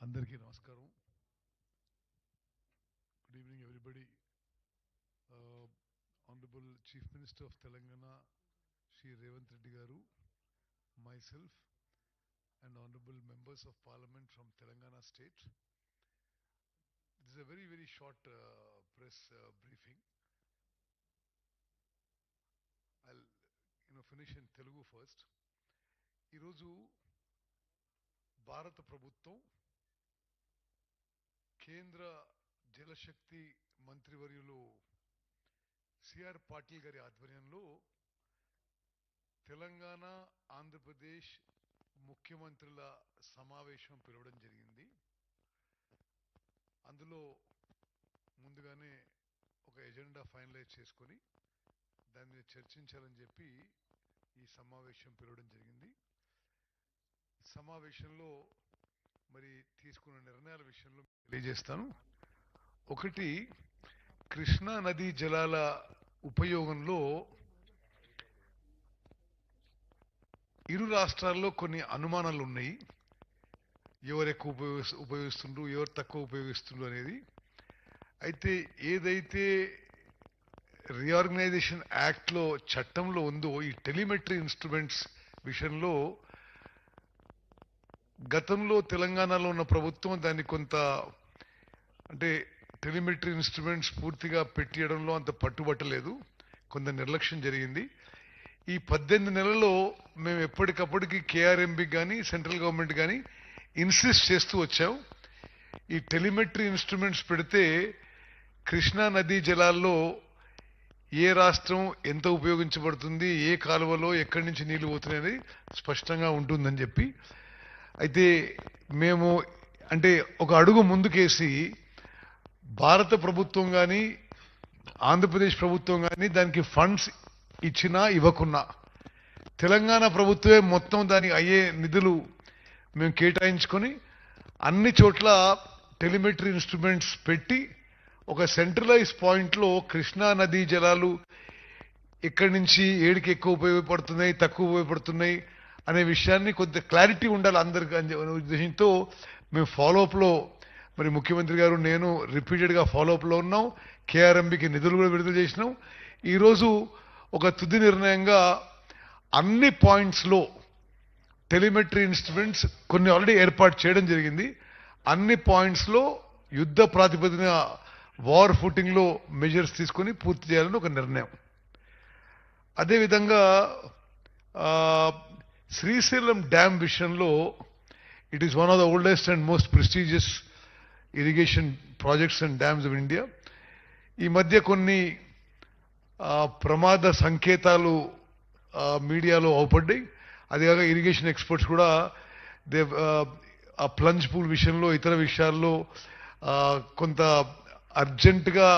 అందరికీ నమస్కారం. Good evening everybody. Honourable chief minister of Telangana Shri Revanth Reddy garu, myself and honorable members of parliament from Telangana state. This is a very short press briefing. I'll finish in Telugu first. ఈరోజు భారత ప్రభుత్వం కేంద్ర జలశక్తి మంత్రివర్యులు CR Patil గారి ఆధ్వర్యంలో తెలంగాణ ఆంధ్రప్రదేశ్ ముఖ్యమంత్రుల సమావేశం పిలవడం జరిగింది. అందులో ముందుగానే ఒక ఎజెండా ఫైనలైజ్ చేసుకొని దాని మీద చర్చించాలని చెప్పి ఈ సమావేశం పిలవడం జరిగింది. సమావేశంలో మరి తీసుకున్న నిర్ణయాల విషయంలో తెలియజేస్తాను. ఒకటి, కృష్ణా నదీ జలాల ఉపయోగంలో ఇరు రాష్ట్రాల్లో కొన్ని అనుమానాలు ఉన్నాయి. ఎవరు ఎక్కువ ఉపయోగిస్తుండ్రు, ఎవరు తక్కువ ఉపయోగిస్తుండ్రు అనేది. అయితే ఏదైతే రీఆర్గనైజేషన్ యాక్ట్లో చట్టంలో ఉందో ఈ టెలిమెట్రీ ఇన్స్ట్రుమెంట్స్ విషయంలో గతంలో తెలంగాణలో ఉన్న ప్రభుత్వం దాన్ని కొంత అంటే టెలిమెట్రీ ఇన్స్ట్రుమెంట్స్ పూర్తిగా పెట్టియడంలో అంత పట్టుబట్టలేదు, కొంత నిర్లక్ష్యం జరిగింది. ఈ 18 నెలల్లో మేము ఎప్పటికప్పటికి కేఆర్ఎంబి కానీ సెంట్రల్ గవర్నమెంట్ కానీ ఇన్సిస్ట్ చేస్తూ వచ్చాం. ఈ టెలిమెట్రీ ఇన్స్ట్రుమెంట్స్ పెడితే కృష్ణా నదీ జలాల్లో ఏ రాష్ట్రం ఎంత ఉపయోగించబడుతుంది, ఏ కాలువలో ఎక్కడి నుంచి నీళ్లు పోతున్నాయని స్పష్టంగా ఉంటుందని చెప్పి. అయితే మేము అంటే ఒక అడుగు ముందుకేసి భారత ప్రభుత్వం కానీ ఆంధ్రప్రదేశ్ ప్రభుత్వం కానీ దానికి ఫండ్స్ ఇచ్చినా ఇవ్వకున్నా తెలంగాణ ప్రభుత్వమే మొత్తం దానికి అయ్యే నిధులు మేము కేటాయించుకొని అన్ని చోట్ల టెలిమెట్రీ ఇన్స్ట్రుమెంట్స్ పెట్టి ఒక సెంట్రలైజ్ పాయింట్లో కృష్ణా నదీ జలాలు ఎక్కడి నుంచి ఏడికి ఎక్కువ ఉపయోగపడుతున్నాయి, తక్కువ ఉపయోగపడుతున్నాయి అనే విషయాన్ని కొంత క్లారిటీ ఉండాలి అందరికి అనే ఉద్దేశంతో మేము ఫాలోఅప్లో మరి ముఖ్యమంత్రి గారు నేను రిపీటెడ్గా ఫాలోఅప్లో ఉన్నాం. కేఆర్ఎంబికి నిధులు కూడా విడుదల చేసినాం. ఈరోజు ఒక తుది నిర్ణయంగా అన్ని పాయింట్స్లో టెలిమెట్రీ ఇన్స్ట్రుమెంట్స్ కొన్ని ఆల్రెడీ ఏర్పాటు చేయడం జరిగింది. అన్ని పాయింట్స్లో యుద్ధ ప్రాతిపదిన వార్ ఫుటింగ్లో మెజర్స్ తీసుకొని పూర్తి చేయాలని ఒక నిర్ణయం. అదేవిధంగా శ్రీశైలం డ్యామ్ విషయంలో it is one of the oldest and most prestigious irrigation projects and dams of India. ఈ మధ్య కొన్ని ప్రమాద సంకేతాలు మీడియాలో అవుపడ్డాయి. అదేవిధంగా ఇరిగేషన్ ఎక్స్పర్ట్స్ కూడా ఆ ప్లంజ్ పూల్ విషయంలో ఇతర విషయాల్లో కొంత అర్జెంటుగా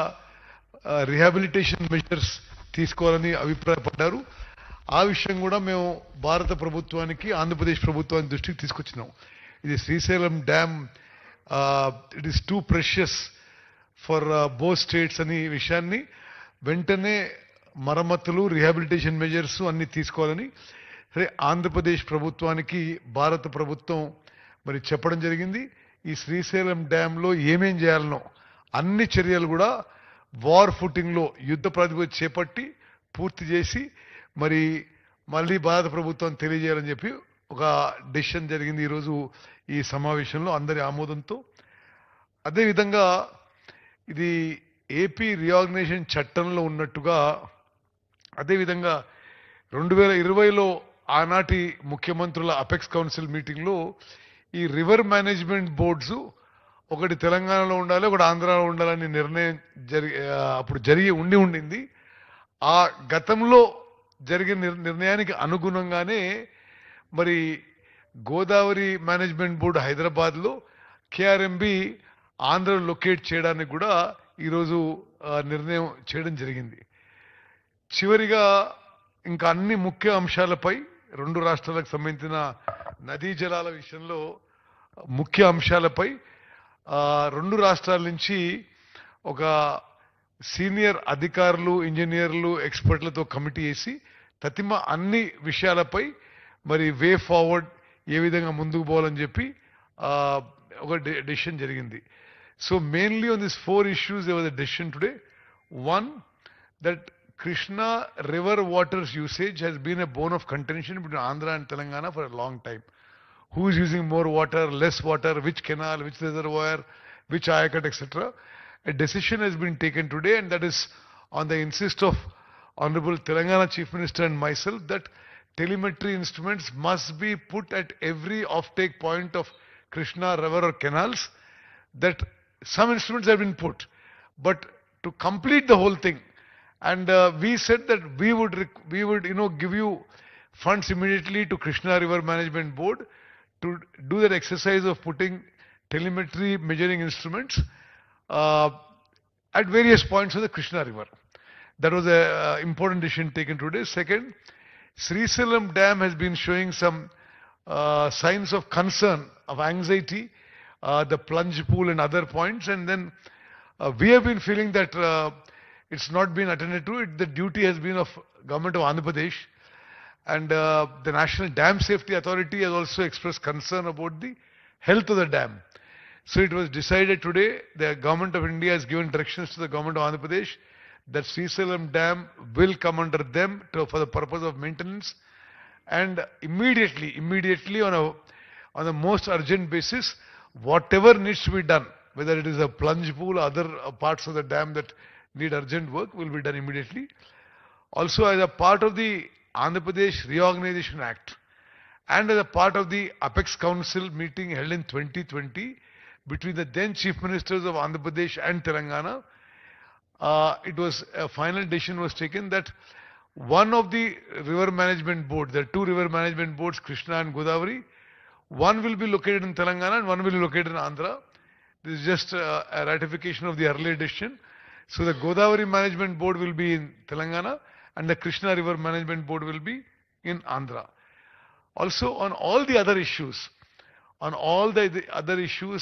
రిహాబిలిటేషన్ మెజర్స్ తీసుకోవాలని అభిప్రాయపడ్డారు. ఆ విషయం కూడా మేము భారత ప్రభుత్వానికి ఆంధ్రప్రదేశ్ ప్రభుత్వానికి దృష్టికి తీసుకొచ్చినాం. ఇది Srisailam dam it is two precious for both states అనే విషయాన్ని వెంటనే మరమ్మతులు, రిహాబిలిటేషన్ మెజర్స్ అన్ని తీసుకోవాలని సరే ఆంధ్రప్రదేశ్ ప్రభుత్వానికి భారత ప్రభుత్వం మరి చెప్పడం జరిగింది. ఈ శ్రీశైలం డ్యాంలో ఏమేం చేయాలనో అన్ని చర్యలు కూడా వార్ ఫుటింగ్లో యుద్ధ ప్రాతిపదిక చేపట్టి పూర్తి చేసి మరి మళ్ళీ భారత ప్రభుత్వం తెలియజేయాలని చెప్పి ఒక డెసిషన్ జరిగింది ఈరోజు ఈ సమావేశంలో అందరి ఆమోదంతో. అదేవిధంగా ఇది ఏపీ రీఆర్గనైజేషన్ చట్టంలో ఉన్నట్టుగా అదేవిధంగా 2020లో ఆనాటి ముఖ్యమంత్రుల అపెక్స్ కౌన్సిల్ మీటింగ్లో ఈ రివర్ మేనేజ్మెంట్ బోర్డ్స్ ఒకటి తెలంగాణలో ఉండాలి, ఒకటి ఆంధ్రాలో ఉండాలని నిర్ణయం అప్పుడు జరిగి ఉండింది. ఆ గతంలో జరిగిన నిర్ణయానికి అనుగుణంగానే మరి గోదావరి మేనేజ్మెంట్ బోర్డు హైదరాబాద్లో, కేఆర్ఎంబి ఆంధ్రలో లొకేట్ చేయడానికి కూడా ఈరోజు నిర్ణయం చేయడం జరిగింది. చివరిగా ఇంకా అన్ని ముఖ్య అంశాలపై రెండు రాష్ట్రాలకు సంబంధించిన నదీ జలాల విషయంలో ముఖ్య అంశాలపై రెండు రాష్ట్రాల నుంచి ఒక సీనియర్ అధికారులు, ఇంజనీర్లు, ఎక్స్పర్ట్లతో కమిటీ వేసి తతిమ అన్ని విషయాలపై మరి వే ఫార్వర్డ్ ఏ విధంగా ముందుకు పోవాలని చెప్పి ఒక డెసిషన్ జరిగింది. So mainly on this 4 issues there was a decision today. One, that Krishna river water's usage has been a bone of contention between Andhra and Telangana for a long time. Who is using more water, less water, which canal, which reservoir, which ayakat, etc. A decision has been taken today, and that is on the insist of Honorable Telangana Chief Minister and myself, that telemetry instruments must be put at every offtake point of Krishna river or canals. That some instruments have been put, but to complete the whole thing, and we said that we would give you funds immediately to Krishna River Management Board to do that exercise of putting telemetry measuring instruments at various points of the Krishna River. That was a important decision taken today. Second, Srisalam Dam has been showing some signs of concern, of anxiety, the plunge pool and other points, and then we have been feeling that it's not been attended to. The duty has been of Government of Andhra Pradesh, and the National Dam Safety Authority has also expressed concern about the health of the dam. So it was decided today, the Government of India has given directions to the Government of Andhra Pradesh that Srisalam Dam will come under them for the purpose of maintenance, and immediately on a most urgent basis, whatever needs to be done, whether it is a plunge pool or other parts of the dam that need urgent work, will be done immediately. Also, as a part of the Andhra Pradesh Reorganization Act and as a part of the Apex Council meeting held in 2020 between the then Chief Ministers of Andhra Pradesh and Telangana, it was a final decision was taken that one of the river management boards, there are 2 river management boards, Krishna and Godavari, one will be located in Telangana and one will be located in Andhra. This is just a ratification of the earlier decision. So the Godavari Management Board will be in Telangana and the Krishna River Management Board will be in Andhra. Also, on all the other issues,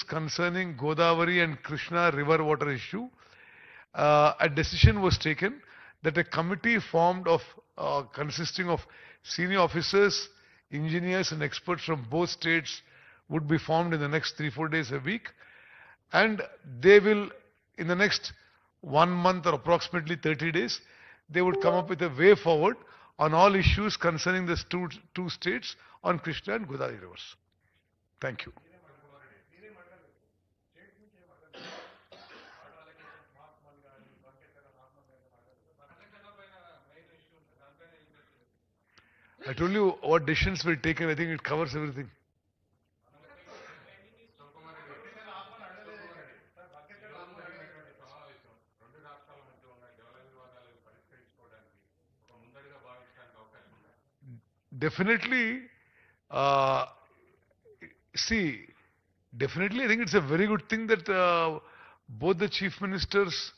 concerning Godavari and Krishna river water issue, a decision was taken that a committee formed of consisting of senior officers, engineers and experts from both states would be formed in the next 3-4 days a week, and they will, in the next 1 month or approximately 30 days, they would come up with a way forward on all issues concerning the two states on Krishna and Godavari rivers. Thank you. I told you what decisions were taken. I think it covers everything. Definitely, definitely I think it's a very good thing that both the chief ministers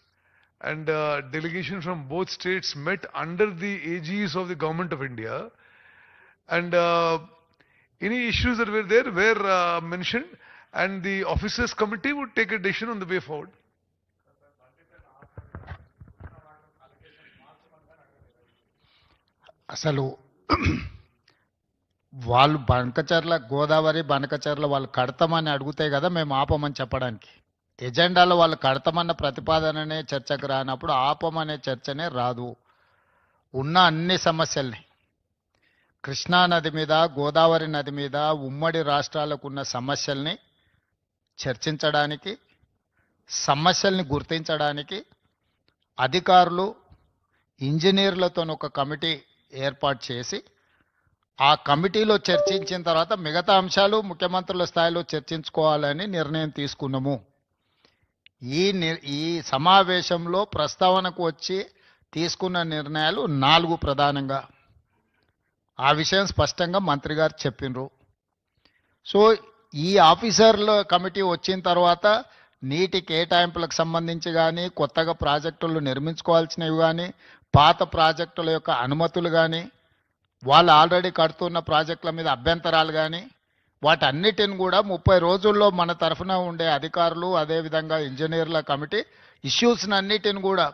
and delegation from both states met under the aegis of the Government of India, and any issues that were there were mentioned, and the officers committee would take a decision on the way forward. అసలు వాళ్ళు బనకచర్ల గోదావరి బనకచర్ల వాళ్ళు కడతామని అడిగితే కదా మేము ఆపమని చెప్పడానికి. ఎజెండాలో వాళ్ళు కడతామన్న ప్రతిపాదననే చర్చకు రానప్పుడు ఆపమనే చర్చనే రాదు. ఉన్న అన్ని సమస్యల్ని, కృష్ణా నది మీద, గోదావరి నది మీద, ఉమ్మడి రాష్ట్రాలకు ఉన్న సమస్యల్ని చర్చించడానికి, సమస్యల్ని గుర్తించడానికి అధికారులు, ఇంజనీర్లతో ఒక కమిటీ ఏర్పాటు చేసి ఆ కమిటీలో చర్చించిన తర్వాత మిగతా అంశాలు ముఖ్యమంత్రుల స్థాయిలో చర్చించుకోవాలని నిర్ణయం తీసుకున్నాము. ఈ సమావేశంలో ప్రస్తావనకు వచ్చి తీసుకున్న నిర్ణయాలు 4 ప్రధానంగా. ఆ విషయం స్పష్టంగా మంత్రి గారు చెప్పినరు. సో ఈ ఆఫీసర్ల కమిటీ వచ్చిన తర్వాత నీటి కేటాయింపులకు సంబంధించి కానీ, కొత్తగా ప్రాజెక్టులు నిర్మించుకోవాల్సినవి కానీ, పాత ప్రాజెక్టుల యొక్క అనుమతులు కానీ, వాళ్ళు ఆల్రెడీ కడుతున్న ప్రాజెక్టుల మీద అభ్యంతరాలు కానీ, వాటన్నిటిని కూడా 30 రోజుల్లో మన తరఫున ఉండే అధికారులు, అదేవిధంగా ఇంజనీర్ల కమిటీ ఇష్యూస్ అన్నిటిని కూడా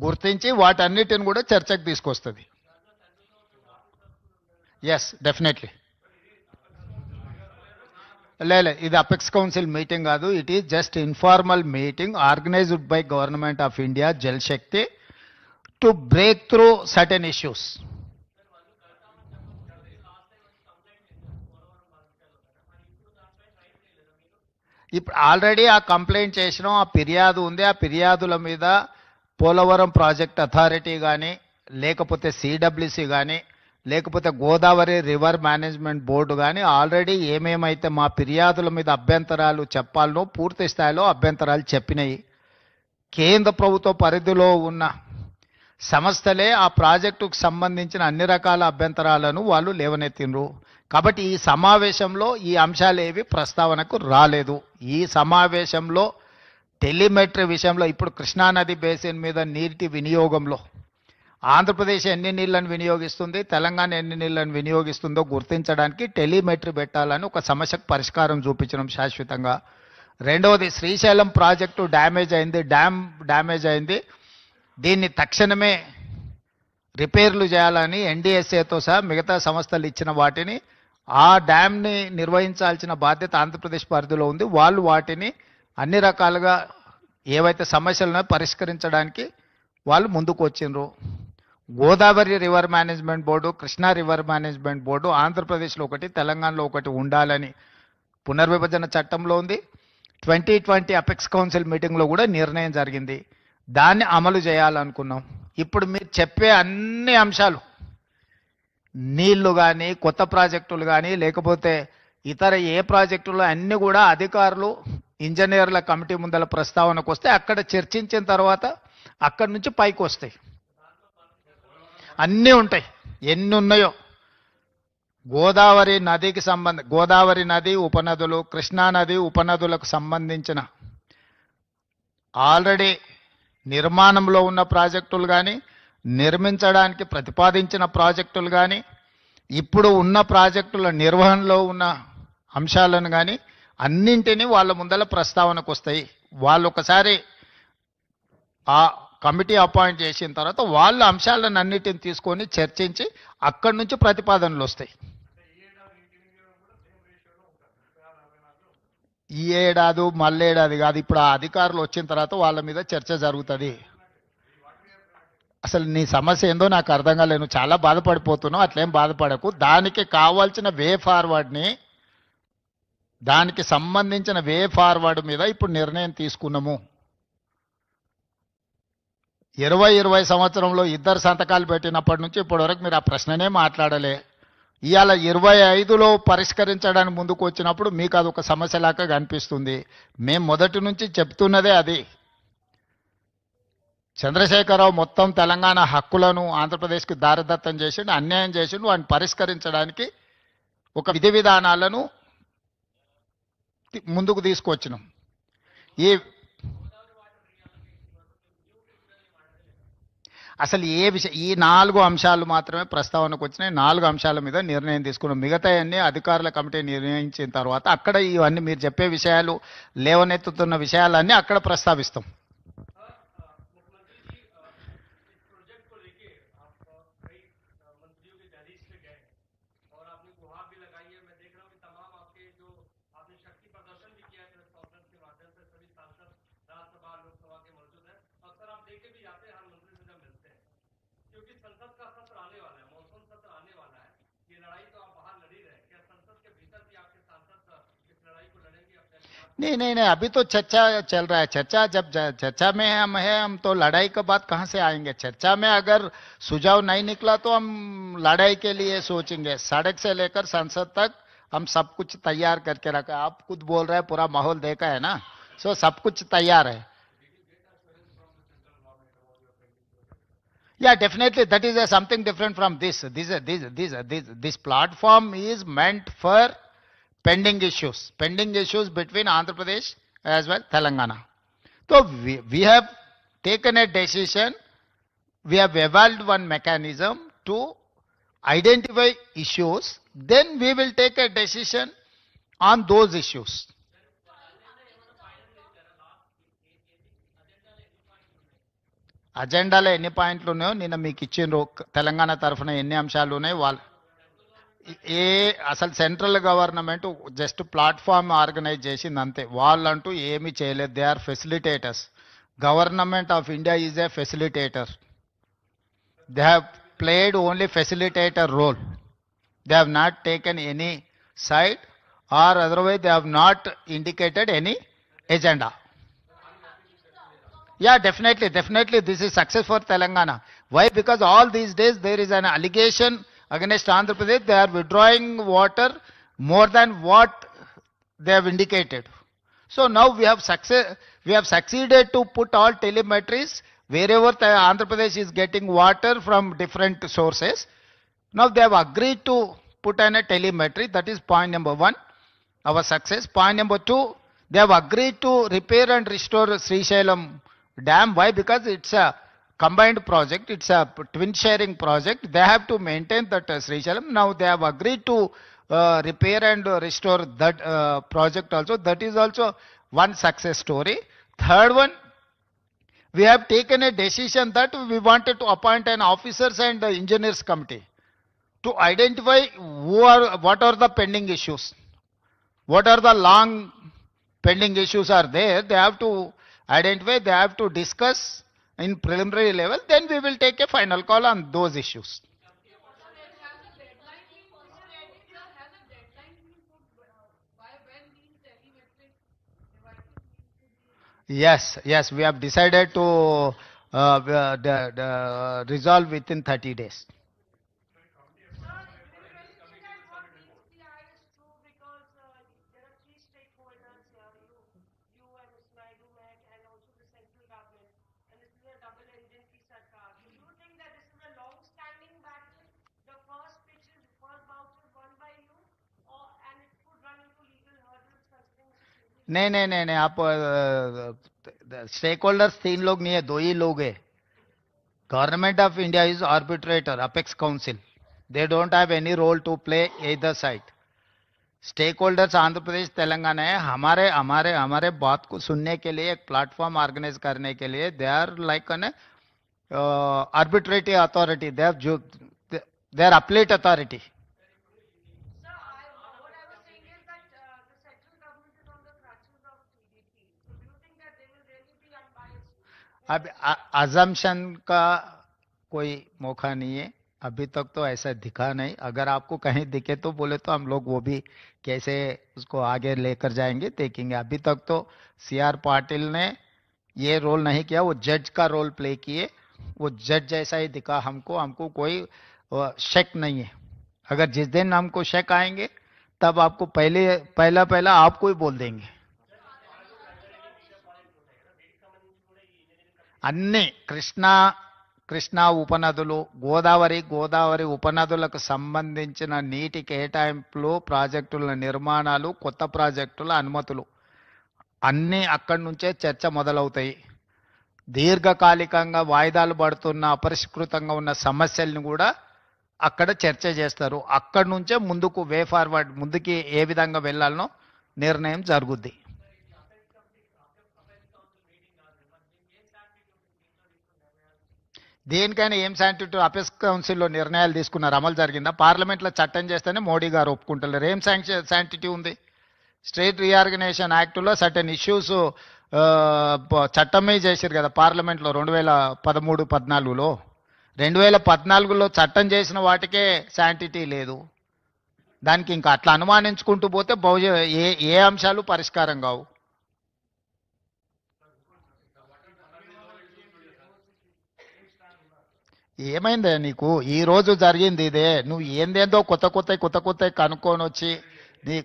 గుర్తించి వాటన్నిటిని కూడా చర్చకు తీసుకొస్తుంది. Yes, definitely. లేదు, ఇది అపెక్స్ కౌన్సిల్ మీటింగ్ కాదు. It is just informal meeting organised by government of India, Jal Shakti, to break through certain issues. ఇప్పుడు ఆల్రెడీ ఆ కంప్లైంట్ చేసినాం, ఆ ఫిర్యాదు ఉంది. ఆ ఫిర్యాదుల మీద పోలవరం ప్రాజెక్ట్ అథారిటీ కానీ, లేకపోతే సిడబ్ల్యూసి కానీ, లేకపోతే గోదావరి రివర్ మేనేజ్మెంట్ బోర్డు కానీ ఆల్రెడీ ఏమేమైతే మా ఫిర్యాదుల మీద అభ్యంతరాలు చెప్పాలనో పూర్తి స్థాయిలో అభ్యంతరాలు చెప్పినాయి. కేంద్ర ప్రభుత్వ పరిధిలో ఉన్న సంస్థలే ఆ ప్రాజెక్టుకు సంబంధించిన అన్ని రకాల అభ్యంతరాలను వాళ్ళు లేవనెత్తిండ్రు. కాబట్టి ఈ సమావేశంలో ఈ అంశాలు ఏవి ప్రస్తావనకు రాలేదు. ఈ సమావేశంలో టెలిమెట్రీ విషయంలో ఇప్పుడు కృష్ణానది బేసిన్ మీద నీటి వినియోగంలో ఆంధ్రప్రదేశ్ ఎన్ని నీళ్లను వినియోగిస్తుంది, తెలంగాణ ఎన్ని నీళ్లను వినియోగిస్తుందో గుర్తించడానికి టెలిమెట్రీ పెట్టాలని ఒక సమస్యకు పరిష్కారం చూపించడం శాశ్వతంగా. రెండవది, శ్రీశైలం ప్రాజెక్టు డ్యామేజ్ అయింది, డ్యామేజ్ అయింది, దీన్ని తక్షణమే రిపేర్లు చేయాలని ఎన్డీఎస్ఏతో సహా మిగతా సంస్థలు ఇచ్చిన వాటిని, ఆ డ్యామ్ని నిర్వహించాల్సిన బాధ్యత ఆంధ్రప్రదేశ్ పరిధిలో ఉంది. వాళ్ళు వాటిని అన్ని రకాలుగా ఏవైతే సమస్యలను పరిష్కరించడానికి వాళ్ళు ముందుకు వచ్చిండ్రు. Godavari river management board, Krishna river management board ఆంధ్రప్రదేశ్లో ఒకటి, తెలంగాణలో ఒకటి ఉండాలని పునర్విభజన చట్టంలో ఉంది. 2020 అపెక్స్ కౌన్సిల్ మీటింగ్లో కూడా నిర్ణయం జరిగింది. దాన్ని అమలు చేయాలనుకున్నాం. ఇప్పుడు మీరు చెప్పే అన్ని అంశాలు, నీళ్లు కానీ, కొత్త ప్రాజెక్టులు కానీ, లేకపోతే ఇతర ఏ ప్రాజెక్టులు అన్నీ కూడా అధికారులు ఇంజనీర్ల కమిటీ ముందల ప్రస్తావనకు వస్తే అక్కడ చర్చించిన తర్వాత అక్కడి నుంచి పైకి వస్తాయి. అన్నీ ఉంటాయి, ఎన్ని ఉన్నాయో. గోదావరి నదికి గోదావరి నది ఉపనదులు, కృష్ణానది ఉపనదులకు సంబంధించిన ఆల్రెడీ నిర్మాణంలో ఉన్న ప్రాజెక్టులు కానీ, నిర్మించడానికి ప్రతిపాదించిన ప్రాజెక్టులు కానీ, ఇప్పుడు ఉన్న ప్రాజెక్టుల నిర్వహణలో ఉన్న అంశాలను కానీ అన్నింటినీ వాళ్ళ ముందల ప్రస్తావనకు వస్తాయి. వాళ్ళు ఒకసారి ఆ కమిటీ అపాయింట్ చేసిన తర్వాత వాళ్ళ అంశాలను అన్నిటిని తీసుకొని చర్చించి అక్కడి నుంచి ప్రతిపాదనలు వస్తాయి. ఈ ఏడాది మళ్ళేడాది కాదు, ఇప్పుడు ఆ అధికారులు వచ్చిన తర్వాత వాళ్ళ మీద చర్చ జరుగుతుంది. అసలు నీ సమస్య ఏందో నాకు అర్థం కాలేదు. నువ్వు చాలా బాధపడిపోతున్నావు, అట్లేం బాధపడకు. దానికి కావాల్సిన వే ఫార్వర్డ్ని, దానికి సంబంధించిన వే ఫార్వర్డ్ మీద ఇప్పుడు నిర్ణయం తీసుకున్నాము. 2020 సంవత్సరంలో ఇద్దరు సంతకాలు పెట్టినప్పటి నుంచి ఇప్పటివరకు మీరు ఆ ప్రశ్ననే మాట్లాడలే. ఇవాళ 25లో పరిష్కరించడానికి ముందుకు వచ్చినప్పుడు మీకు అదొక సమస్యలాగా కనిపిస్తుంది. మేము మొదటి నుంచి చెప్తున్నదే అది. చంద్రశేఖరరావు మొత్తం తెలంగాణ హక్కులను ఆంధ్రప్రదేశ్కి దారదత్తం చేసిండు, అన్యాయం చేసిండు. వాటిని పరిష్కరించడానికి ఒక విధి విధానాలను ముందుకు తీసుకొచ్చినాం. ఈ అసలు ఏ విషయం, ఈ 4 అంశాలు మాత్రమే ప్రస్తావనకు వచ్చినాయి. 4 అంశాల మీద నిర్ణయం తీసుకున్నాం. మిగతా అన్ని అధికారుల కమిటీ నిర్ణయించిన తర్వాత అక్కడ ఇవన్నీ మీరు చెప్పే విషయాలు, లేవనెత్తుతున్న విషయాలన్నీ అక్కడ ప్రస్తావిస్తాం. नहीं नहीं नहीं, अभी तो चर्चा चल रहा है. चर्चा जब चर्चा में हम है, हम तो लड़ाई के बाद कहाँ से आएंगे. चर्चा में अगर सुझाव नहीं निकला तो हम लड़ाई के लिए सोचेंगे. सड़क से लेकर संसद तक हम सब कुछ तैयार करके रखा है. आप खुद बोल रहे हैं पूरा माहौल देखा है ना, सो सब कुछ तैयार है. Yeah, definitely that is something different from this. This platform is meant for pending issues between Andhra Pradesh as well Telangana. So we have taken a decision, we have evolved one mechanism to identify issues, then we will take a decision on those issues. అజెండాలో ఎన్ని పాయింట్లు ఉన్నాయో నిన్న మీకు ఇచ్చిండ్రు. తెలంగాణ తరఫున ఎన్ని అంశాలు ఉన్నాయి వాళ్ళు ఏ అసలు central government just platform organise చేసింది అంతే. వాళ్ళంటూ ఏమీ చేయలేదు. They are facilitators. Government of India is a facilitator. They have played only facilitator role. They have not taken any side, or otherwise they have not indicated any agenda. Yeah, definitely this is success for Telangana. Why? Because all these days there is an allegation against Andhra Pradesh. They are withdrawing water more than what they have indicated. So now we have succeeded to put all telemetries wherever Andhra Pradesh is getting water from different sources. Now they have agreed to put in a telemetry. That is point number 1, our success. Point number 2, they have agreed to repair and restore Srisailam Dam. Why? Because it's a combined project. It's a twin sharing project. They have to maintain that Srisailam. Now they have agreed to repair and restore that project also. That is also one success story. Third one, we have taken a decision that we wanted to appoint an officers and engineers committee to identify what are the pending issues, what are the long pending issues are there. They have to identify, they have to discuss in preliminary level, then we will take a final call on those issues. Yes, we have decided to resolve within 30 days. नहीं, आप stake holders 3 लोग नहीं है, 2 ही लोग है. Government of India is arbitrator, apex council. They don't have any role to play either side. Stake holders Andhra Pradesh Telangana है. हमारे बात को सुनने के लिए एक प्लेटफॉर्म ऑर्गेनाइज करने के लिए they are like an arbitrative authority. They are appellate authority. अब अजम्पशन का कोई मौका नहीं है. अभी तक तो ऐसा दिखा नहीं. अगर आपको कहीं दिखे तो बोले तो हम लोग वो भी कैसे उसको आगे लेकर जाएंगे, देखेंगे. अभी तक तो CR पाटिल ने ये रोल नहीं किया. वो जज का रोल प्ले किए. वो जज जैसा ही दिखा हमको कोई शक नहीं है. अगर जिस दिन हमको शक आएंगे तब आपको पहला आपको ही बोल देंगे. అన్ని కృష్ణా ఉపనదులు, గోదావరి ఉపనదులకు సంబంధించిన నీటి కేటాయింపులు, ప్రాజెక్టుల నిర్మాణాలు, కొత్త ప్రాజెక్టుల అనుమతులు అన్నీ అక్కడి నుంచే చర్చ మొదలవుతాయి. దీర్ఘకాలికంగా వాయిదాలు పడుతున్న అపరిష్కృతంగా ఉన్న సమస్యలను కూడా అక్కడ చర్చ చేస్తారు. అక్కడి నుంచే ముందుకు వే ఫార్వర్డ్, ముందుకి ఏ విధంగా వెళ్ళాలనో నిర్ణయం జరుగుద్ది. దేనికైనా ఏం శాంటిటీ అపెక్స్ కౌన్సిల్లో నిర్ణయాలు తీసుకున్నారు, అమలు జరిగిందా? పార్లమెంట్లో చట్టం చేస్తేనే మోడీ గారు ఒప్పుకుంటారు. ఏం శాంటిటీ ఉంది? స్టేట్ రీఆర్గనైజేషన్ యాక్ట్లో సర్టెన్ ఇష్యూస్ చట్టమే చేశారు కదా పార్లమెంట్లో 2013-14లో. 2014లో చట్టం చేసిన వాటికే శాంటిటీ లేదు. దానికి ఇంకా అట్లా అనుమానించుకుంటూ పోతే ఏ అంశాలు పరిష్కారం కావు. ఏమైందే నీకు? ఈ రోజు జరిగింది ఇదే. నువ్వు ఏందేందో కొత్త కనుక్కొని వచ్చి నీ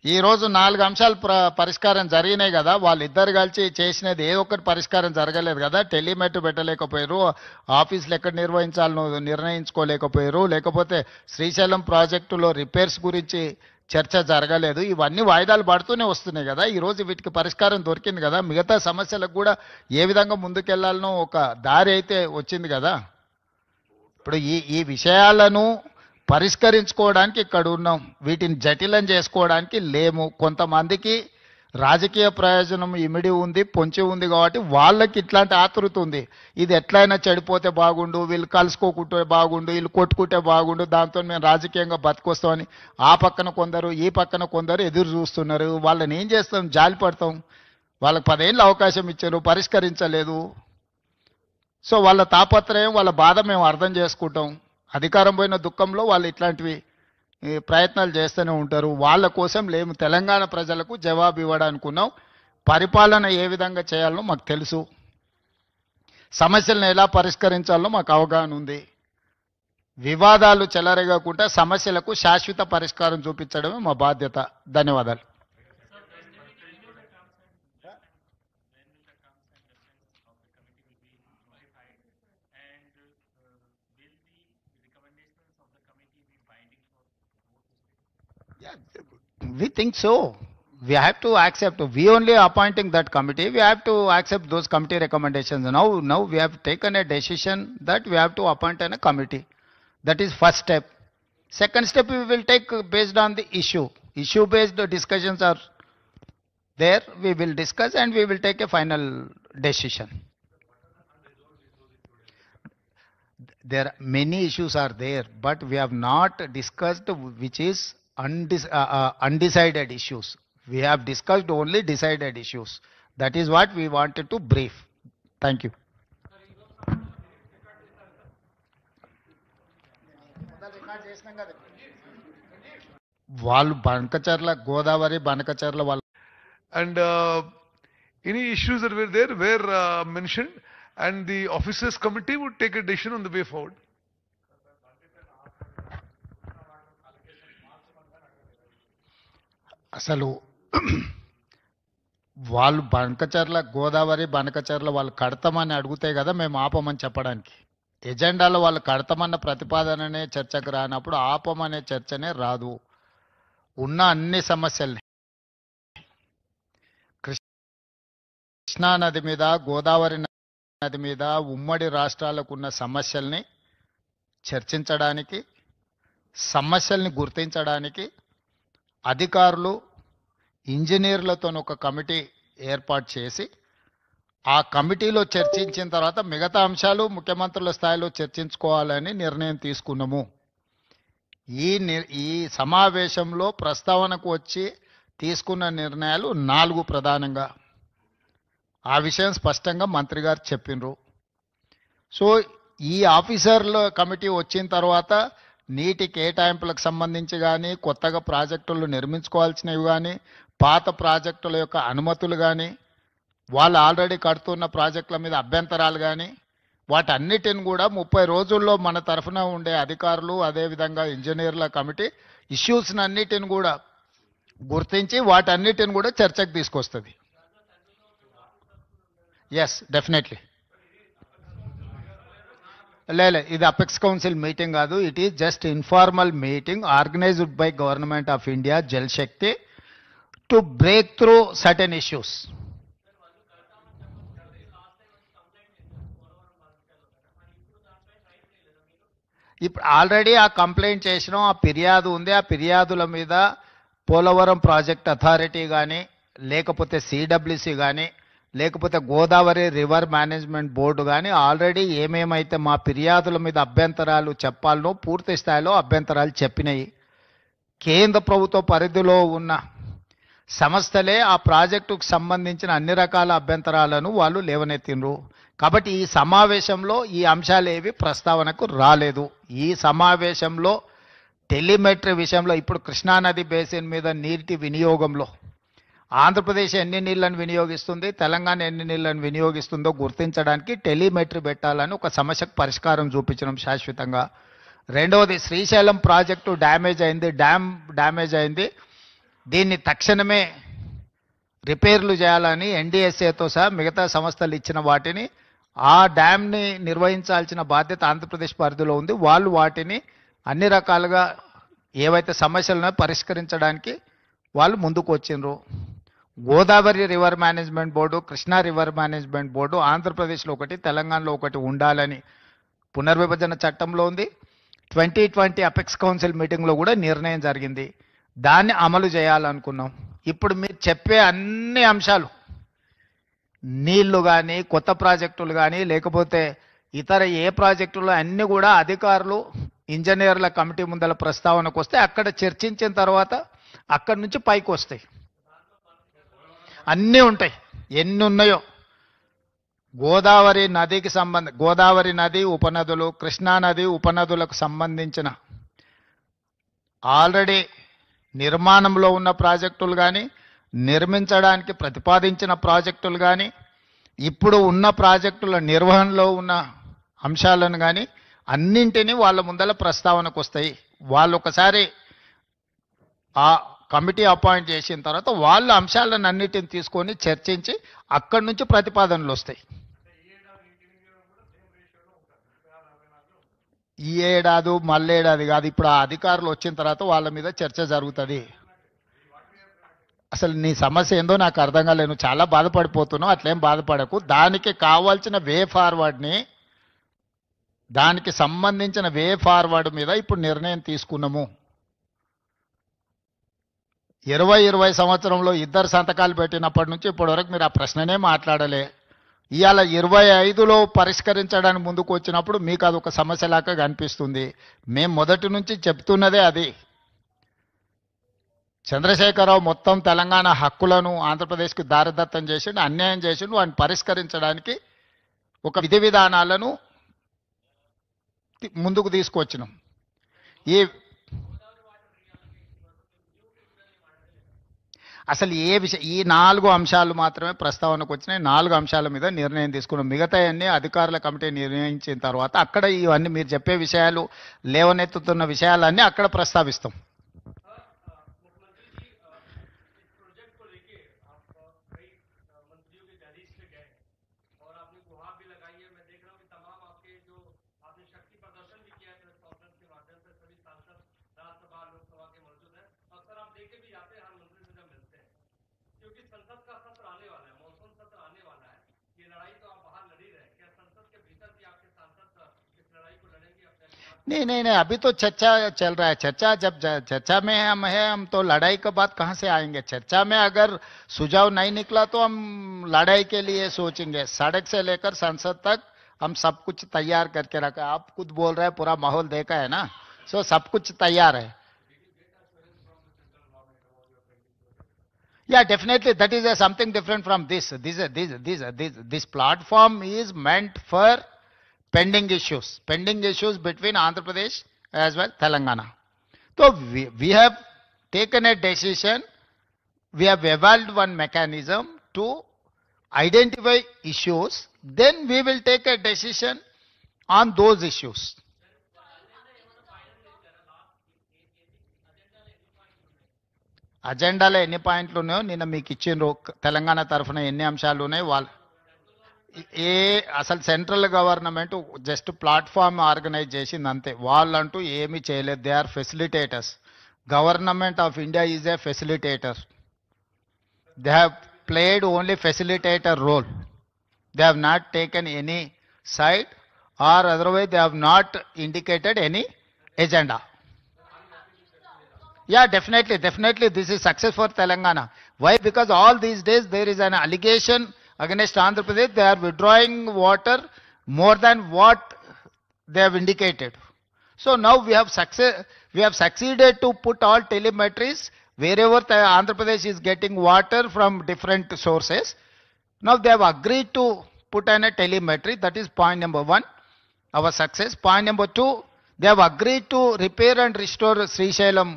ఈ రోజు 4 అంశాలు పరిష్కారం జరిగినాయి కదా. వాళ్ళిద్దరు కలిసి చేసినది ఏ ఒక్కటి పరిష్కారం జరగలేదు కదా. టెలిమెట్ పెట్టలేకపోయారు, ఆఫీసులు ఎక్కడ నిర్వహించాలనో నిర్ణయించుకోలేకపోయారు, లేకపోతే శ్రీశైలం ప్రాజెక్టులో రిపేర్స్ గురించి చర్చ జరగలేదు. ఇవన్నీ వాయిదాలు పడుతూనే వస్తున్నాయి కదా. ఈరోజు వీటికి పరిష్కారం దొరికింది కదా. మిగతా సమస్యలకు కూడా ఏ విధంగా ముందుకెళ్లాలనో ఒక దారి అయితే వచ్చింది కదా. ఇప్పుడు ఈ విషయాలను పరిష్కరించుకోవడానికి ఇక్కడ ఉన్నాం. వీటిని జటిలం చేసుకోవడానికి లేము. కొంతమందికి రాజకీయ ప్రయోజనం ఇమిడి ఉంది, పొంచి ఉంది కాబట్టి వాళ్ళకి ఇట్లాంటి ఆతృత ఉంది. ఇది ఎట్లయినా చెడిపోతే బాగుండు, వీళ్ళు కలుసుకోకుంటే బాగుండు, వీళ్ళు కొట్టుకుంటే బాగుండు, దాంతో మేము రాజకీయంగా బతికొస్తామని ఆ పక్కన కొందరు ఈ పక్కన కొందరు ఎదురు చూస్తున్నారు. వాళ్ళని ఏం చేస్తాం? జాలి పడతాం. వాళ్ళకి 10 ఏళ్ళు అవకాశం ఇచ్చారు, పరిష్కరించలేదు. సో వాళ్ళ తాపత్రయం, వాళ్ళ బాధ మేము అర్థం చేసుకుంటాం. అధికారం పోయిన దుఃఖంలో వాళ్ళు ఇట్లాంటివి ప్రయత్నాలు చేస్తూనే ఉంటారు. వాళ్ళ కోసం లేము. తెలంగాణ ప్రజలకు జవాబు ఇవ్వడానుకున్నాం. పరిపాలన ఏ విధంగా చేయాలో మాకు తెలుసు. సమస్యలను ఎలా పరిష్కరించాలో మాకు అవగాహన ఉంది. వివాదాలు చెలరేగకుండా సమస్యలకు శాశ్వత పరిష్కారం చూపించడమే మా బాధ్యత. ధన్యవాదాలు. We think so. We have to accept. We only appointing that committee. We have to accept those committee recommendations. Now we have taken a decision that we have to appoint a committee. That is first step. Second step we will take based on the issue. Issue-based discussions are there. We will discuss and we will take a final decision. There many issues are there, but we have not discussed which is undecided issues. We have discussed only decided issues. That is what we wanted to brief. Thank you. వాళ్ళు బనకచర్ల గోదావరి బనకచర్ల వాళ్ళు And any issues that were there were mentioned, and the officers committee would take a decision on the way forward. అసలు వాళ్ళు బనకచర్ల గోదావరి బనకచర్ల వాళ్ళు కడతామని అడిగితే కదా మేము ఆపమని చెప్పడానికి. ఎజెండాలో వాళ్ళు కడతామన్న ప్రతిపాదననే చర్చకు రానప్పుడు ఆపమనే చర్చనే రాదు. ఉన్న అన్ని సమస్యల్ని కృష్ణా నది మీద, గోదావరి నది మీద ఉమ్మడి రాష్ట్రాలకు ఉన్న సమస్యల్ని చర్చించడానికి, సమస్యల్ని గుర్తించడానికి అధికారులు ఇంజనీర్లతో ఒక కమిటీ ఏర్పాటు చేసి ఆ కమిటీలో చర్చించిన తర్వాత మిగతా అంశాలు ముఖ్యమంత్రుల స్థాయిలో చర్చించుకోవాలని నిర్ణయం తీసుకున్నాము. ఈ సమావేశంలో ప్రస్తావనకు వచ్చి తీసుకున్న నిర్ణయాలు 4 ప్రధానంగా. ఆ విషయం స్పష్టంగా మంత్రి గారు చెప్పినరు. సో ఈ ఆఫీసర్ల కమిటీ వచ్చిన తర్వాత నీటి కేటాయింపులకు సంబంధించి కానీ, కొత్తగా ప్రాజెక్టులు నిర్మించుకోవాల్సినవి కానీ, పాత ప్రాజెక్టుల యొక్క అనుమతులు కానీ, వాళ్ళు ఆల్రెడీ కడుతున్న ప్రాజెక్టుల మీద అభ్యంతరాలు కానీ, వాటన్నిటిని కూడా 30 రోజుల్లో మన తరఫున ఉండే అధికారులు, అదేవిధంగా ఇంజనీర్ల కమిటీ ఇష్యూస్ని అన్నిటిని కూడా గుర్తించి వాటన్నిటిని కూడా చర్చకు తీసుకొస్తుంది. Yes, definitely. లేదు, ఇది అపెక్స్ కౌన్సిల్ మీటింగ్ కాదు. It is just informal meeting organised by government of India, Jal Shakti, to break through certain issues. ఇప్పుడు ఆల్రెడీ ఆ కంప్లైంట్ చేసినాం, ఆ ఫిర్యాదు ఉంది. ఆ ఫిర్యాదుల మీద పోలవరం ప్రాజెక్ట్ అథారిటీ కానీ, లేకపోతే సిడబ్ల్యూసి కానీ, లేకపోతే గోదావరి రివర్ మేనేజ్మెంట్ బోర్డు కానీ ఆల్రెడీ ఏమేమైతే మా ఫిర్యాదుల మీద అభ్యంతరాలు చెప్పాలనో పూర్తి స్థాయిలో అభ్యంతరాలు చెప్పినాయి. కేంద్ర ప్రభుత్వ పరిధిలో ఉన్న సంస్థలే ఆ ప్రాజెక్టుకు సంబంధించిన అన్ని రకాల అభ్యంతరాలను వాళ్ళు లేవనెత్తినరు. కాబట్టి ఈ సమావేశంలో ఈ అంశాలు ఏవి ప్రస్తావనకు రాలేదు. ఈ సమావేశంలో టెలిమెట్రీ విషయంలో ఇప్పుడు కృష్ణానది బేసిన్ మీద నీటి వినియోగంలో ఆంధ్రప్రదేశ్ ఎన్ని నీళ్లను వినియోగిస్తుంది, తెలంగాణ ఎన్ని నీళ్లను వినియోగిస్తుందో గుర్తించడానికి టెలిమెట్రీ పెట్టాలని ఒక సమస్యకు పరిష్కారం చూపించడం శాశ్వతంగా. రెండవది, శ్రీశైలం ప్రాజెక్టు డ్యామేజ్ అయింది, డ్యామ్ డ్యామేజ్ అయింది, దీన్ని తక్షణమే రిపేర్లు చేయాలని ఎన్డీఎస్ఏతో సహా మిగతా సంస్థలు ఇచ్చిన వాటిని, ఆ డ్యామ్ని నిర్వహించాల్సిన బాధ్యత ఆంధ్రప్రదేశ్ పరిధిలో ఉంది. వాళ్ళు వాటిని అన్ని రకాలుగా ఏవైతే సమస్యలను పరిష్కరించడానికి వాళ్ళు ముందుకు వచ్చిండ్రు. Godavari river management board, Krishna river management board ఆంధ్రప్రదేశ్లో ఒకటి, తెలంగాణలో ఒకటి ఉండాలని పునర్విభజన చట్టంలో ఉంది. 2020 అపెక్స్ కౌన్సిల్ మీటింగ్లో కూడా నిర్ణయం జరిగింది. దాన్ని అమలు చేయాలనుకున్నాం. ఇప్పుడు మీరు చెప్పే అన్ని అంశాలు, నీళ్లు కానీ, కొత్త ప్రాజెక్టులు కానీ, లేకపోతే ఇతర ఏ ప్రాజెక్టులు అన్నీ కూడా అధికారులు ఇంజనీర్ల కమిటీ ముందల ప్రస్తావనకు వస్తే అక్కడ చర్చించిన తర్వాత అక్కడి నుంచి పైకి వస్తాయి. అన్నీ ఉంటాయి, ఎన్ని ఉన్నాయో. గోదావరి నది ఉపనదులు, కృష్ణా నది ఉపనదులకు సంబంధించిన ఆల్రెడీ నిర్మాణంలో ఉన్న ప్రాజెక్టులు కానీ, నిర్మించడానికి ప్రతిపాదించిన ప్రాజెక్టులు కానీ, ఇప్పుడు ఉన్న ప్రాజెక్టుల నిర్వహణలో ఉన్న అంశాలను కానీ అన్నింటినీ వాళ్ళ ముందల ప్రస్తావనకు వస్తాయి. వాళ్ళు ఒకసారి ఆ కమిటీ అపాయింట్ చేసిన తర్వాత వాళ్ళ అంశాలను అన్నిటిని తీసుకొని చర్చించి అక్కడి నుంచి ప్రతిపాదనలు వస్తాయి. ఈ ఏడాది మళ్ళేడాది కాదు, ఇప్పుడు ఆ అధికారులు వచ్చిన తర్వాత వాళ్ళ మీద చర్చ జరుగుతుంది. అసలు నీ సమస్య ఏందో నాకు అర్థం కాలేదు. నువ్వు చాలా బాధపడిపోతున్నావు. అట్లేం బాధపడకు. దానికి కావాల్సిన వే ఫార్వర్డ్ని, దానికి సంబంధించిన వే ఫార్వర్డ్ మీద ఇప్పుడు నిర్ణయం తీసుకున్నాము. 2020 సంవత్సరంలో ఇద్దరు సంతకాలు పెట్టినప్పటి నుంచి ఇప్పటివరకు మీరు ఆ ప్రశ్ననే మాట్లాడలే. ఇవాళ 25లో పరిష్కరించడానికి ముందుకు వచ్చినప్పుడు మీకు అదొక సమస్యలాగా కనిపిస్తుంది. మేము మొదటి నుంచి చెప్తున్నదే అది. చంద్రశేఖరరావు మొత్తం తెలంగాణ హక్కులను ఆంధ్రప్రదేశ్కి దారదత్తం చేసిండు, అన్యాయం చేసిండు. వాటిని పరిష్కరించడానికి ఒక విధి విధానాలను ముందుకు తీసుకొచ్చినాం. అసలు ఈ 4 అంశాలు మాత్రమే ప్రస్తావనకు వచ్చినాయి. 4 అంశాల మీద నిర్ణయం తీసుకున్నాం. మిగతా అన్ని అధికారుల కమిటీ నిర్ణయించిన తర్వాత అక్కడ ఇవన్నీ మీరు చెప్పే విషయాలు, లేవనెత్తుతున్న విషయాలన్నీ అక్కడ ప్రస్తావిస్తాం. नहीं, अभी तो चर्चा चल रहा है. चर्चा में हम हैं, हम तो लड़ाई के बाद कहाँ से आएंगे. चर्चा में अगर सुझाव नहीं निकला तो हम लड़ाई के लिए सोचेंगे. सड़क से लेकर संसद तक हम सब कुछ तैयार करके रखा है. आप खुद बोल रहे हैं पूरा माहौल देखा है ना, सो सब कुछ तैयार है. Yeah, definitely that is something different from this. This platform is meant for pending issues between Andhra Pradesh as well Telangana. So we have taken a decision. We have evolved one mechanism to identify issues. Then we will take a decision on those issues. అజెండాలో ఎన్ని పాయింట్లు ఉన్నాయో నిన్న మీకు ఇచ్చిండ్రు. తెలంగాణ తరఫున ఎన్ని అంశాలు ఉన్నాయి వాళ్ళు అసలు central government just platform organise చేసింది అంతే. వాళ్ళంటూ ఏమీ చేయలేదు. They are facilitators. Government of India is a facilitator. They have played only facilitator role. They have not taken any side or otherwise they have not indicated any agenda. Yeah, definitely this is success for Telangana. Why? Because all these days there is an allegation against Andhra Pradesh. They are withdrawing water more than what they have indicated. So now we have succeeded to put all telemetries wherever Andhra Pradesh is getting water from different sources. Now they have agreed to put in a telemetry. That is point number 1, our success. Point number 2, they have agreed to repair and restore Srisailam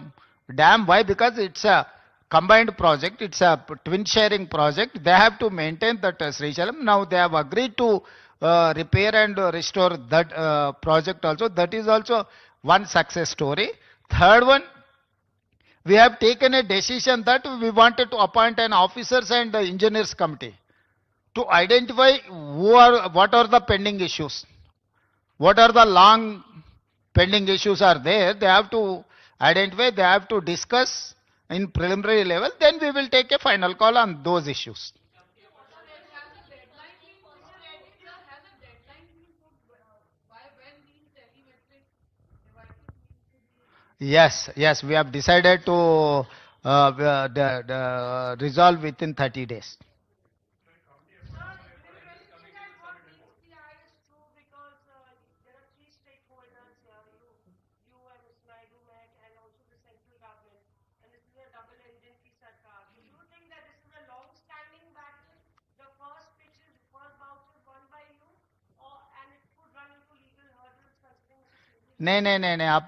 dam. Why? Because it's a combined project, it's a twin sharing project. They have to maintain that Srisailam. Now they have agreed to repair and restore that project also. That is also one success story. Third one, we have taken a decision that we wanted to appoint an officers and engineers committee to identify what are the pending issues, what are the long pending issues are there. They have to identify, they have to discuss in preliminary level, then we will take a final call on those issues. Yes, yes, we have decided to resolve within 30 days. Sir, do you really think that what meets the eye is true because there are three stakeholders here, you and Mr. Naidu met, and also the central government, and this is a double-engine ki sarkar. So do you think that this is a long-standing battle? The first bout is won by you, and it could run into legal hurdles considering this is simply नहीं, आप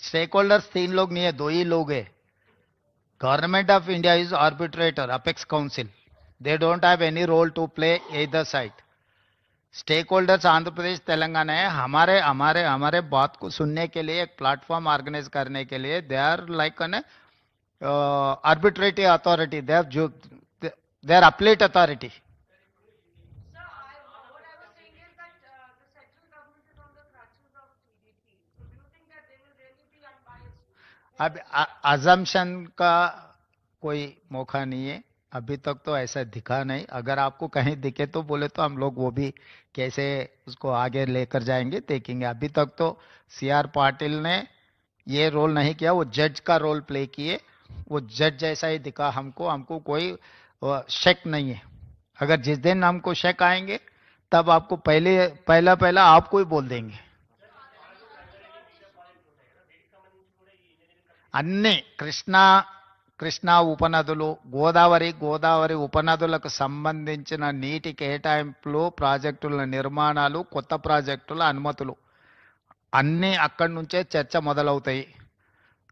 stake holders 3 लोग नहीं है, 2 ही लोग है. Government of India is arbitrator, apex council. They don't have any role to play either side. Stake holders Andhra Pradesh Telangana है. हमारे हमारे हमारे बात को सुनने के लिए एक प्लेटफॉर्म ऑर्गेनाइज करने के लिए they are like an arbitrative authority, they are appellate authority. Sir, what I was saying is that the central government is on the crutches of TDP. So do you think that they will really be unbiased? अब assumption का कोई मौका नहीं है. अभी तक तो ऐसा दिखा नहीं. अगर आपको कहीं दिखे तो बोले तो हम लोग वो भी कैसे उसको आगे लेकर जाएंगे देखेंगे. अभी तक तो सीआर पाटिल ने ये रोल नहीं किया, वो जज का रोल प्ले किए. वो जज जैसा ही दिखा हमको. हमको कोई शक नहीं है. अगर जिस दिन हमको शक आएंगे तब आपको पहला आपको ही बोल देंगे. అన్ని కృష్ణా ఉపనదులు, గోదావరి ఉపనదులకు సంబంధించిన నీటి కేటాయింపులు, ప్రాజెక్టుల నిర్మాణాలు, కొత్త ప్రాజెక్టుల అనుమతులు అన్నీ అక్కడి నుంచే చర్చ మొదలవుతాయి.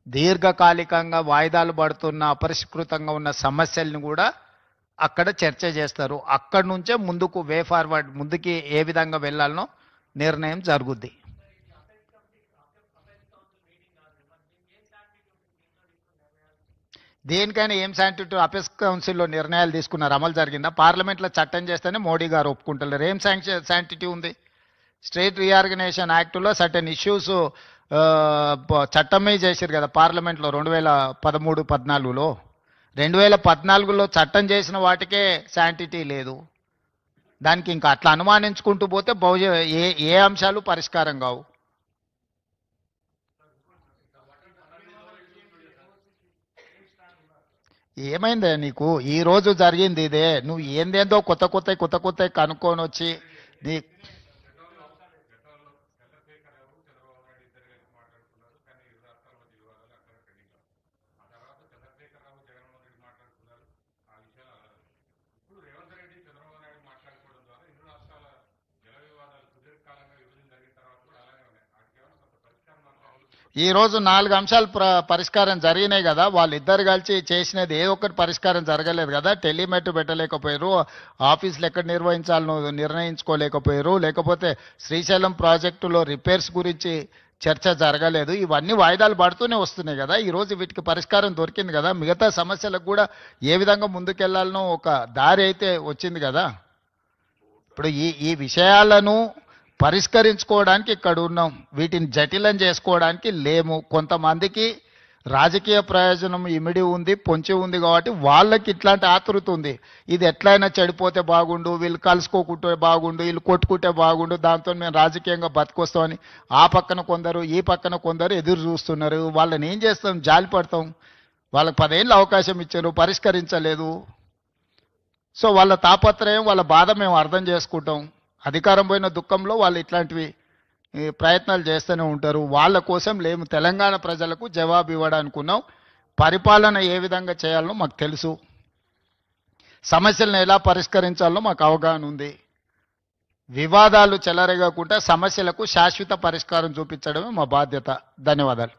దీర్ఘకాలికంగా వాయిదాలు పడుతున్న అపరిష్కృతంగా ఉన్న సమస్యల్ని కూడా అక్కడ చర్చ చేస్తారు. అక్కడి నుంచే ముందుకు వే ఫార్వర్డ్, ముందుకి ఏ విధంగా వెళ్ళాలనో నిర్ణయం జరుగుద్ది. దేనికైనా ఏం శాంటిటీ అపెక్స్ కౌన్సిల్లో నిర్ణయాలు తీసుకున్నారు, అమలు జరిగిందా? పార్లమెంట్లో చట్టం చేస్తేనే మోడీ గారు ఒప్పుకుంటారు. ఏం శాంటిటీ ఉంది? స్టేట్ రీఆర్గనైజేషన్ యాక్ట్లో సర్టెన్ ఇష్యూస్ చట్టమే చేశారు కదా పార్లమెంట్లో 2013-14లో. 2014లో చట్టం చేసిన వాటికే శాంటిటీ లేదు. దానికి ఇంకా అట్లా అనుమానించుకుంటూ పోతే ఏ అంశాలు పరిష్కారం కావు. ఏమైందే నీకు? ఈ రోజు జరిగింది ఇదే. నువ్వు ఏందేందో కొత్త కనుక్కొని వచ్చి నీ ఈ రోజు 4 అంశాలు పరిష్కారం జరిగినాయి కదా. వాళ్ళిద్దరు కలిసి చేసినది ఏ ఒక్కటి పరిష్కారం జరగలేదు కదా. టెలిమెట్ పెట్టలేకపోయారు, ఆఫీసులు ఎక్కడ నిర్వహించాలనో నిర్ణయించుకోలేకపోయారు, లేకపోతే శ్రీశైలం ప్రాజెక్టులో రిపేర్స్ గురించి చర్చ జరగలేదు. ఇవన్నీ వాయిదాలు పడుతూనే వస్తున్నాయి కదా. ఈరోజు వీటికి పరిష్కారం దొరికింది కదా. మిగతా సమస్యలకు కూడా ఏ విధంగా ముందుకెళ్లాలనో ఒక దారి అయితే వచ్చింది కదా. ఇప్పుడు ఈ విషయాలను పరిష్కరించుకోవడానికి ఇక్కడ ఉన్నాం. వీటిని జటిలం చేసుకోవడానికి లేము. కొంతమందికి రాజకీయ ప్రయోజనం ఇమిడి ఉంది, పొంచి ఉంది కాబట్టి వాళ్ళకి ఇట్లాంటి ఆతృత ఉంది. ఇది ఎట్లయినా చెడిపోతే బాగుండు, వీళ్ళు కలుసుకోకుంటే బాగుండు, వీళ్ళు కొట్టుకుంటే బాగుండు, దాంతో మేము రాజకీయంగా బతికొస్తామని ఆ పక్కన కొందరు ఈ పక్కన కొందరు ఎదురు చూస్తున్నారు. వాళ్ళని ఏం చేస్తాం? జాలి పడతాం. వాళ్ళకి 10 ఏళ్ళు అవకాశం ఇచ్చారు, పరిష్కరించలేదు. సో వాళ్ళ తాపత్రయం, వాళ్ళ బాధ మేము అర్థం చేసుకుంటాం. అధికారం పోయిన దుఃఖంలో వాళ్ళు ఇట్లాంటివి ప్రయత్నాలు చేస్తూనే ఉంటారు. వాళ్ళ కోసం లేము. తెలంగాణ ప్రజలకు జవాబు ఇవ్వడానికి ఉన్నాం. పరిపాలన ఏ విధంగా చేయాలనో మాకు తెలుసు. సమస్యలను ఎలా పరిష్కరించాలో మాకు అవగాహన ఉంది. వివాదాలు చెలరేగకుండా సమస్యలకు శాశ్వత పరిష్కారం చూపించడమే మా బాధ్యత. ధన్యవాదాలు.